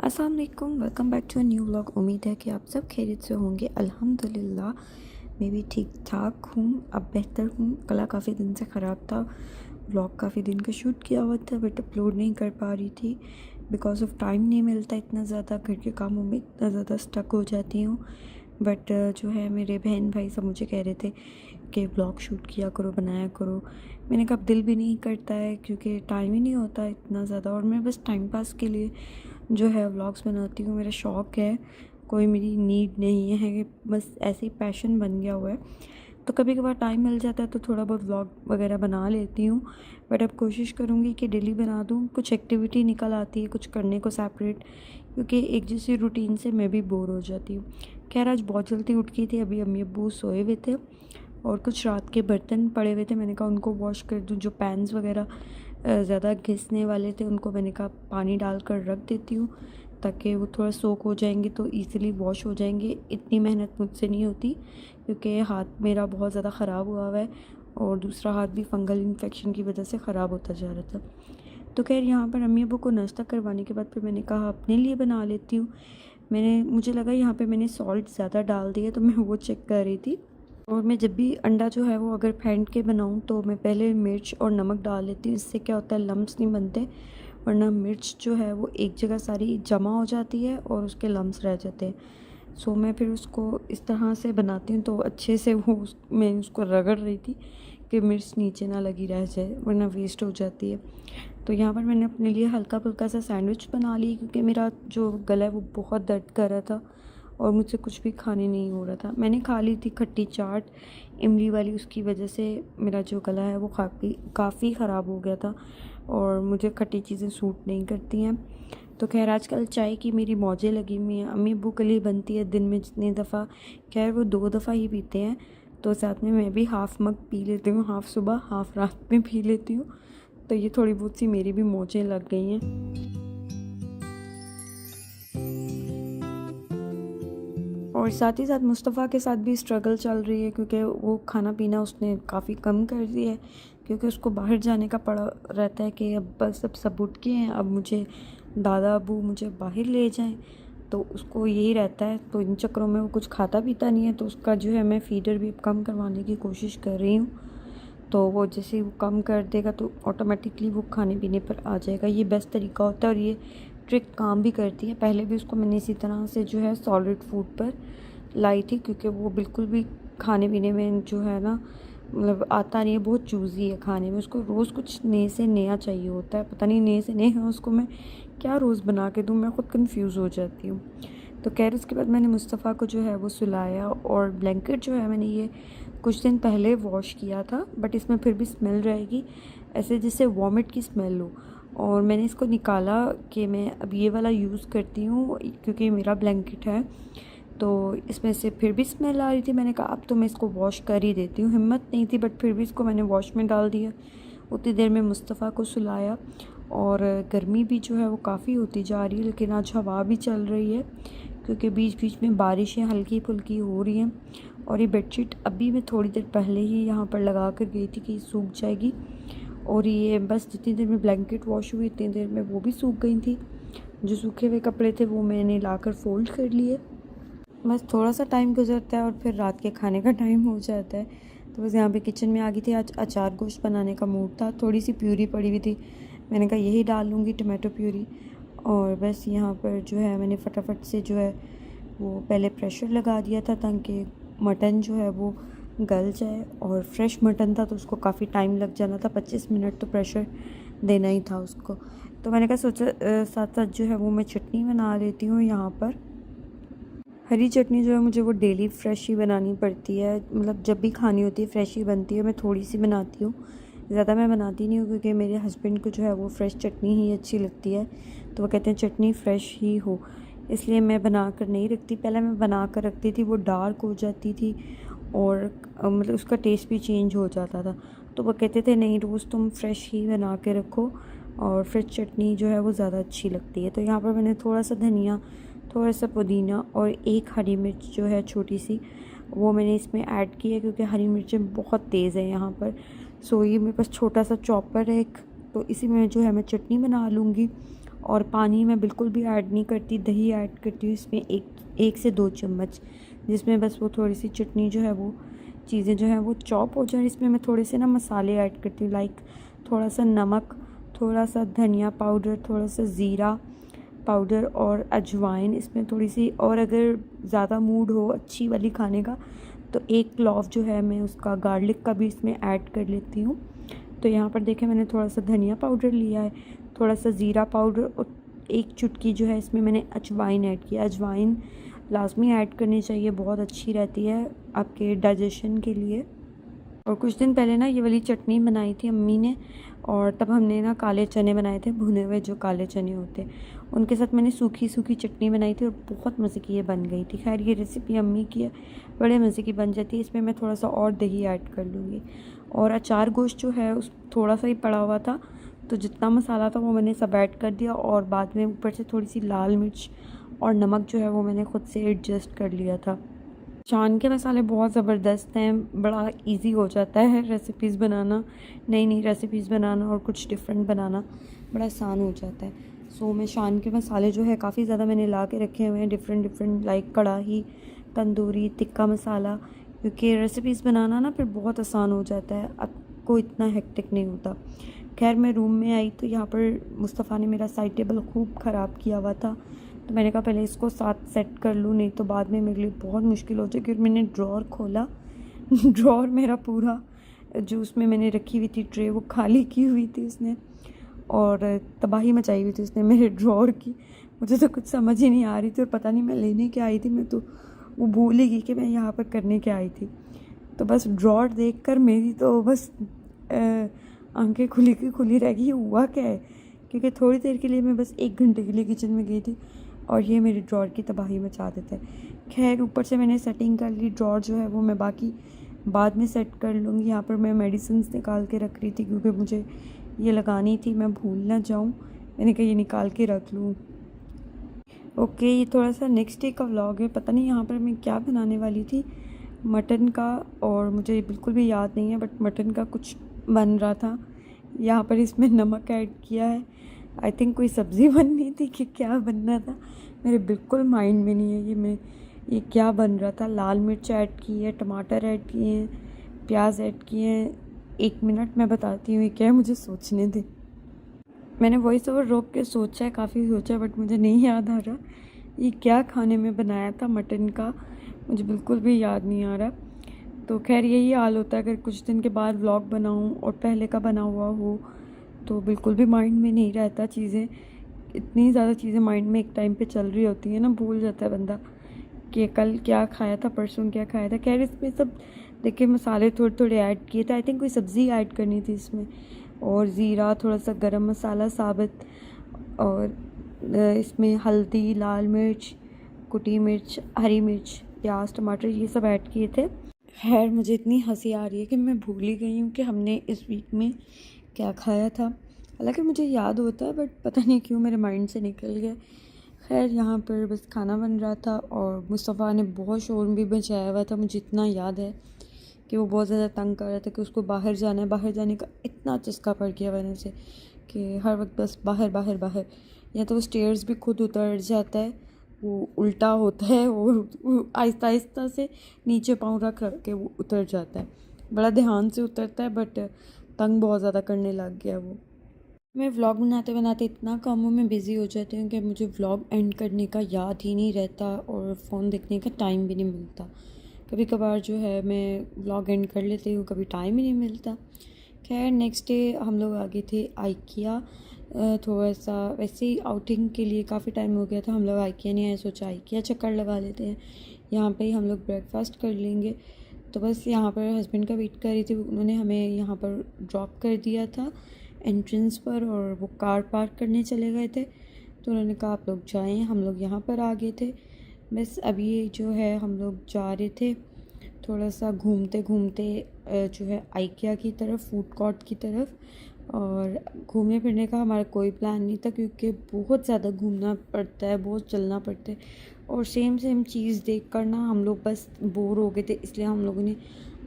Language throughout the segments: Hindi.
अस्सलाम वालेकुम, welcome back to a new vlog. उम्मीद है कि आप सब खैरियत से होंगे। अल्हम्दुलिल्लाह मैं भी ठीक ठाक हूँ, अब बेहतर हूँ। गला काफ़ी दिन से ख़राब था। व्लॉग काफ़ी दिन का शूट किया हुआ था बट अपलोड नहीं कर पा रही थी बिकॉज ऑफ टाइम नहीं मिलता इतना ज़्यादा, घर के कामों में इतना ज़्यादा स्टक हो जाती हूँ। बट जो है मेरे बहन भाई सब मुझे कह रहे थे कि व्लॉग शूट किया करो, बनाया करो। मैंने कहा अब दिल भी नहीं करता है क्योंकि टाइम ही नहीं होता इतना ज़्यादा, और मैं बस टाइम पास के लिए जो है व्लॉग्स बनाती हूँ। मेरा शौक़ है, कोई मेरी नीड नहीं है कि बस ऐसे ही पैशन बन गया हुआ है। तो कभी कभार टाइम मिल जाता है तो थोड़ा बहुत व्लॉग वगैरह बना लेती हूँ। बट अब कोशिश करूँगी कि डेली बना दूँ, कुछ एक्टिविटी निकल आती है कुछ करने को सेपरेट, क्योंकि एक जैसी रूटीन से मैं भी बोर हो जाती हूँ। खैर आज बहुत जल्दी उठ गई थी, अभी अम्मी अब्बू सोए हुए थे और कुछ रात के बर्तन पड़े हुए थे। मैंने कहा उनको वॉश कर दूँ, जो पैन्स वगैरह ज़्यादा घिसने वाले थे उनको मैंने कहा पानी डालकर रख देती हूँ ताकि वो थोड़ा सोक हो जाएंगे तो इजीली वॉश हो जाएंगे। इतनी मेहनत मुझसे नहीं होती क्योंकि हाथ मेरा बहुत ज़्यादा ख़राब हुआ हुआ है और दूसरा हाथ भी फंगल इन्फेक्शन की वजह से ख़राब होता जा रहा था। तो खैर यहाँ पर अम्मी अब्बू को नाश्ता करवाने के बाद फिर मैंने कहा अपने लिए बना लेती हूँ। मुझे लगा यहाँ पे मैंने सॉल्ट ज़्यादा डाल दिया तो मैं वो चेक कर रही थी। और मैं जब भी अंडा जो है वो अगर फेंट के बनाऊँ तो मैं पहले मिर्च और नमक डाल लेती हूँ। इससे क्या होता है लम्स नहीं बनते, वरना मिर्च जो है वो एक जगह सारी जमा हो जाती है और उसके लम्स रह जाते हैं। सो मैं फिर उसको इस तरह से बनाती हूँ तो अच्छे से मैं उसको रगड़ रही थी कि मिर्च नीचे ना लगी रह जाए वरना वेस्ट हो जाती है। तो यहाँ पर मैंने अपने लिए हल्का फुल्का सा सैंडविच बना ली क्योंकि मेरा जो गला है वो बहुत दर्द कर रहा था और मुझसे कुछ भी खाने नहीं हो रहा था। मैंने खा ली थी खट्टी चाट इमली वाली, उसकी वजह से मेरा जो गला है वो काफ़ी ख़राब हो गया था और मुझे खट्टी चीज़ें सूट नहीं करती हैं। तो खैर आजकल चाय की मेरी मौजें लगी हुई हैं। अम्मी अब्बू के लिए बनती है दिन में जितनी दफ़ा, खैर वो 2 दफ़ा ही पीते हैं। तो साथ में मैं भी हाफ़ मग पी लेती हूँ, हाफ़ सुबह हाफ़ रात में पी लेती हूँ। तो ये थोड़ी बहुत सी मेरी भी मौजें लग गई हैं। और साथ ही साथ मुस्तफ़ा के साथ भी स्ट्रगल चल रही है क्योंकि वो खाना पीना उसने काफ़ी कम कर दिया है क्योंकि उसको बाहर जाने का पड़ा रहता है कि अब बस अब सब उठ गए हैं, अब मुझे दादा अबू मुझे बाहर ले जाएं। तो उसको यही रहता है, तो इन चक्करों में वो कुछ खाता पीता नहीं है। तो उसका जो है मैं फ़ीडर भी कम करवाने की कोशिश कर रही हूँ। तो वो जैसे वो कम कर देगा तो ऑटोमेटिकली वो खाने पीने पर आ जाएगा। ये बेस्ट तरीका होता है और ये ट्रिक काम भी करती है। पहले भी उसको मैंने इसी तरह से जो है सॉलिड फूड पर लाई थी क्योंकि वो बिल्कुल भी खाने पीने में जो है ना मतलब आता नहीं है, बहुत चूज़ी है खाने में। उसको रोज़ कुछ नए से नया चाहिए होता है, पता नहीं नए से नया उसको मैं क्या रोज़ बना के दूँ, मैं ख़ुद कंफ्यूज हो जाती हूँ। तो खैर उसके बाद मैंने मुस्तफ़ा को जो है वो सुलाया और ब्लैंकेट जो है मैंने ये कुछ दिन पहले वॉश किया था बट इसमें फिर भी स्मेल रहेगी, ऐसे जैसे वॉमिट की स्मेल हो। और मैंने इसको निकाला कि मैं अब ये वाला यूज़ करती हूँ क्योंकि मेरा ब्लैंकेट है तो इसमें से फिर भी स्मेल आ रही थी। मैंने कहा अब तो मैं इसको वॉश कर ही देती हूँ, हिम्मत नहीं थी बट फिर भी इसको मैंने वॉश में डाल दिया। उतनी देर में मुस्तफ़ा को सुलाया और गर्मी भी जो है वो काफ़ी होती जा रही है, लेकिन आज हवा भी चल रही है क्योंकि बीच बीच में बारिशें हल्की फुल्की हो रही हैं। और ये बेडशीट अभी मैं थोड़ी देर पहले ही यहाँ पर लगा कर गई थी कि सूख जाएगी, और ये बस जितनी देर में ब्लैंकेट वॉश हुई इतनी देर में वो भी सूख गई थी। जो सूखे हुए कपड़े थे वो मैंने लाकर फोल्ड कर लिए। बस थोड़ा सा टाइम गुजरता है और फिर रात के खाने का टाइम हो जाता है। तो बस यहाँ पे किचन में आ गई थी। आज अचार गोश्त बनाने का मूड था, थोड़ी सी प्यूरी पड़ी हुई थी, मैंने कहा यही डाल लूँगी टमाटो प्यूरी। और बस यहाँ पर जो है मैंने फटाफट से जो है वो पहले प्रेशर लगा दिया था ताकि मटन जो है वो गल जाए, और फ्रेश मटन था तो उसको काफ़ी टाइम लग जाना था, 25 मिनट तो प्रेशर देना ही था उसको। तो मैंने कहा सोचा साथ साथ जो है वो मैं चटनी बना लेती हूँ। यहाँ पर हरी चटनी जो है मुझे वो डेली फ्रेश ही बनानी पड़ती है, मतलब जब भी खानी होती है फ्रेश ही बनती है। मैं थोड़ी सी बनाती हूँ, ज़्यादा मैं बनाती नहीं हूँ क्योंकि मेरे हस्बैंड को जो है वो फ्रेश चटनी ही अच्छी लगती है। तो वो कहते हैं चटनी फ़्रेश ही हो, इसलिए मैं बना कर नहीं रखती। पहले मैं बना कर रखती थी, वो डार्क हो जाती थी और मतलब उसका टेस्ट भी चेंज हो जाता था। तो वो कहते थे नहीं रोज़ तुम फ्रेश ही बना के रखो और फ्रेश चटनी जो है वो ज़्यादा अच्छी लगती है। तो यहाँ पर मैंने थोड़ा सा धनिया, थोड़ा सा पुदीना और एक हरी मिर्च जो है छोटी सी वो मैंने इसमें ऐड की है क्योंकि हरी मिर्चें बहुत तेज़ है यहाँ पर। सो ये मेरे पास छोटा सा चॉपर है एक, तो इसी में जो है मैं चटनी बना लूँगी और पानी मैं बिल्कुल भी ऐड नहीं करती, दही ऐड करती हूँ इसमें एक से 2 चम्मच, जिसमें बस वो थोड़ी सी चटनी जो है वो चीज़ें जो हैं वो चॉप हो जाए। इसमें मैं थोड़े से ना मसाले ऐड करती हूँ, लाइक थोड़ा सा नमक, थोड़ा सा धनिया पाउडर, थोड़ा सा ज़ीरा पाउडर और अजवाइन इसमें थोड़ी सी, और अगर ज़्यादा मूड हो अच्छी वाली खाने का तो एक क्लॉव जो है मैं उसका गार्लिक का भी इसमें ऐड कर लेती हूँ। तो यहाँ पर देखें मैंने थोड़ा सा धनिया पाउडर लिया है, थोड़ा सा ज़ीरा पाउडर और एक चुटकी जो है इसमें मैंने अजवाइन ऐड किया। अजवाइन लाजमी ऐड करनी चाहिए, बहुत अच्छी रहती है आपके डाइजेशन के लिए। और कुछ दिन पहले ना ये वाली चटनी बनाई थी अम्मी ने, और तब हमने ना काले चने बनाए थे, भुने हुए जो काले चने होते हैं उनके साथ मैंने सूखी सूखी चटनी बनाई थी और बहुत मज़े की ये बन गई थी। खैर ये रेसिपी अम्मी की है, बड़े मज़े की बन जाती है। इसमें मैं थोड़ा सा और दही ऐड कर लूँगी। और अचार गोश्त जो है उस थोड़ा सा ही पड़ा हुआ था, तो जितना मसाला था वो मैंने सब ऐड कर दिया, और बाद में ऊपर से थोड़ी सी लाल मिर्च और नमक जो है वो मैंने ख़ुद से एडजस्ट कर लिया था। चांद के मसाले बहुत ज़बरदस्त हैं, बड़ा इजी हो जाता है रेसिपीज़ बनाना, नई नई रेसिपीज़ बनाना और कुछ डिफरेंट बनाना बड़ा आसान हो जाता है। सो मैं शान के मसाले जो है काफ़ी ज़्यादा मैंने ला के रखे हुए हैं, डिफरेंट लाइक कढ़ाई, तंदूरी, तिक्का मसाला, क्योंकि रेसिपीज़ बनाना ना फिर बहुत आसान हो जाता है, आपको इतना हेक्टिक नहीं होता। खैर मैं रूम में आई तो यहाँ पर मुस्तफ़ा ने मेरा साइड टेबल खूब ख़राब किया हुआ था, तो मैंने कहा पहले इसको साथ सेट कर लूँ, नहीं तो बाद में मेरे लिए बहुत मुश्किल हो जाएगी। और मैंने ड्रॉर खोला ड्रॉर मेरा पूरा जो उसमें मैंने रखी हुई थी ट्रे वो खाली की हुई थी उसने, और तबाही मचाई हुई थी उसने मेरे ड्रॉर की। मुझे तो कुछ समझ ही नहीं आ रही थी, और पता नहीं मैं लेने क्या आई थी, मैं तो वो भूल ही गई कि मैं यहाँ पर करने क्या आई थी। तो बस ड्रॉर देखकर मेरी तो बस आंखें खुली की खुली रह गई, हुआ क्या है, क्योंकि थोड़ी देर के लिए मैं बस 1 घंटे के लिए किचन में गई थी और ये मेरे ड्रॉर की तबाही मचा देता है। खैर ऊपर से मैंने सेटिंग कर ली, ड्रॉर जो है वो मैं बाकी बाद में सेट कर लूँगी। यहाँ पर मैं मेडिसिन निकाल के रख रही थी क्योंकि मुझे ये लगानी थी, मैं भूल ना जाऊँ, मैंने कहा ये निकाल के रख लूँ। ओके, ये थोड़ा सा नेक्स्ट डे का व्लॉग है। पता नहीं यहाँ पर मैं क्या बनाने वाली थी, मटन का, और मुझे बिल्कुल भी याद नहीं है, बट मटन का कुछ बन रहा था। यहाँ पर इसमें नमक ऐड किया है, आई थिंक कोई सब्ज़ी बननी थी कि क्या बनना था, मेरे बिल्कुल माइंड में नहीं है ये क्या बन रहा था। लाल मिर्च ऐड की है, टमाटर ऐड किए हैं, प्याज ऐड किए हैं। 1 मिनट मैं बताती हूँ ये क्या है, मुझे सोचने दे। मैंने वॉइस ओवर रोक के सोचा है, काफ़ी सोचा, बट मुझे नहीं याद आ रहा ये क्या खाने में बनाया था मटन का, मुझे बिल्कुल भी याद नहीं आ रहा। तो खैर यही हाल होता है अगर कुछ दिन के बाद व्लॉग बनाऊँ और पहले का बना हुआ हो, तो बिल्कुल भी माइंड में नहीं रहता चीज़ें। इतनी ज़्यादा चीज़ें माइंड में एक टाइम पे चल रही होती है ना, भूल जाता है बंदा कि कल क्या खाया था, परसों क्या खाया था। खैर इसमें सब देखिए मसाले थोड़े थोड़े ऐड किए थे, आई थिंक कोई सब्ज़ी ऐड करनी थी इसमें, और ज़ीरा, थोड़ा सा गरम मसाला साबित, और इसमें हल्दी, लाल मिर्च, कुटी मिर्च, हरी मिर्च, प्याज, टमाटर, ये सब ऐड किए थे। खैर मुझे इतनी हंसी आ रही है कि मैं भूल ही गई हूँ कि हमने इस वीक में क्या खाया था। हालांकि मुझे याद होता है बट पता नहीं क्यों मेरे माइंड से निकल गया। खैर यहाँ पर बस खाना बन रहा था और मुस्तफ़ा ने बहुत शोर भी मचाया हुआ था। मुझे इतना याद है कि वो बहुत ज़्यादा तंग कर रहा था कि उसको बाहर जाना है, बाहर जाने का इतना चस्का पड़ गया वजह से कि हर वक्त बस बाहर बाहर बाहर। या तो वो स्टेयर्स भी खुद उतर जाता है, वो उल्टा होता है और आहिस्ता आहिस्ता से नीचे पाँव रख के वो उतर जाता है, बड़ा ध्यान से उतरता है, बट तंग बहुत ज़्यादा करने लग गया वो। मैं व्लॉग बनाते बनाते इतना कामों में बिज़ी हो जाती हूँ कि मुझे व्लॉग एंड करने का याद ही नहीं रहता और फ़ोन देखने का टाइम भी नहीं मिलता। कभी कभार जो है मैं व्लॉग एंड कर लेती हूँ, कभी टाइम ही नहीं मिलता। खैर नेक्स्ट डे हम लोग आ गए थे आइकिया, थोड़ा सा वैसे ही आउटिंग के लिए, काफ़ी टाइम हो गया था हम लोग आइकिया नहीं आए, सोचा आइकिया चक्कर लगा लेते हैं, यहाँ पे ही हम लोग ब्रेकफास्ट कर लेंगे। तो बस यहाँ पर हस्बैंड का वेट कर रही थी, उन्होंने हमें यहाँ पर ड्रॉप कर दिया था एंट्रेंस पर, और वो कार पार्क करने चले गए थे, तो उन्होंने कहा आप लोग जाएं, हम लोग यहाँ पर आ गए थे। बस अभी जो है हम लोग जा रहे थे थोड़ा सा घूमते घूमते जो है आइकिया की तरफ, फूड कोर्ट की तरफ, और घूमने फिरने का हमारा कोई प्लान नहीं था क्योंकि बहुत ज़्यादा घूमना पड़ता है, बहुत चलना पड़ता है, और सेम चीज़ देख कर ना हम लोग बस बोर हो गए थे, इसलिए हम लोगों ने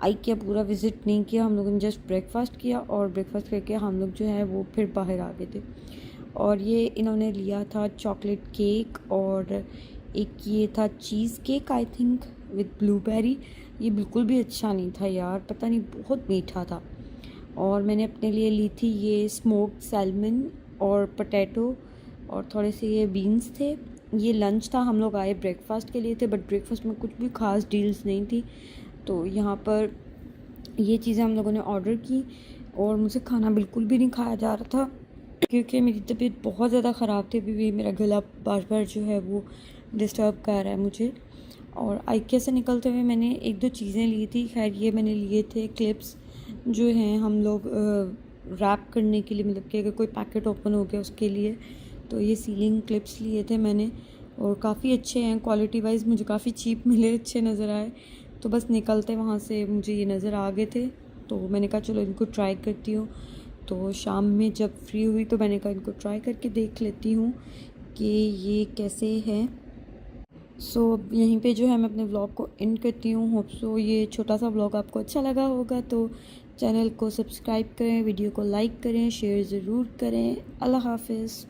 आइकिया पूरा विज़िट नहीं किया। हम लोगों ने जस्ट ब्रेकफास्ट किया और ब्रेकफास्ट करके हम लोग जो है वो फिर बाहर आ गए थे। और ये इन्होंने लिया था चॉकलेट केक और एक ये था cheese cake I think with blueberry. ये बिल्कुल भी अच्छा नहीं था यार, पता नहीं, बहुत मीठा था। और मैंने अपने लिए ली थी ये स्मोक्ड सैल्मन और पोटैटो और थोड़े से ये बीन्स थे। ये लंच था, हम लोग आए ब्रेकफास्ट के लिए थे, बट ब्रेकफास्ट में कुछ भी ख़ास डील्स नहीं थी। तो यहाँ पर ये चीज़ें हम लोगों ने ऑर्डर की और मुझे खाना बिल्कुल भी नहीं खाया जा रहा था क्योंकि मेरी तबीयत बहुत ज़्यादा ख़राब थी। अभी भी मेरा गला बार बार जो है वो डिस्टर्ब कर रहा है मुझे। और आइकिया से निकलते हुए मैंने एक दो चीज़ें ली थी। खैर ये मैंने लिए थे क्लिप्स जो हैं हम लोग रैप करने के लिए, मतलब कि अगर कोई पैकेट ओपन हो गया उसके लिए। तो ये सीलिंग क्लिप्स लिए थे मैंने और काफ़ी अच्छे हैं, क्वालिटी वाइज मुझे काफ़ी चीप मिले, अच्छे नज़र आए। तो बस निकलते वहाँ से मुझे ये नज़र आ गए थे, तो मैंने कहा चलो इनको ट्राई करती हूँ। तो शाम में जब फ्री हुई तो मैंने कहा इनको ट्राई करके देख लेती हूँ कि ये कैसे हैं। सो अब यहीं पे जो है मैं अपने व्लॉग को एंड करती हूँ। होप सो ये छोटा सा व्लॉग आपको अच्छा लगा होगा। तो चैनल को सब्सक्राइब करें, वीडियो को लाइक करें, शेयर ज़रूर करें। अल्लाह हाफिज़।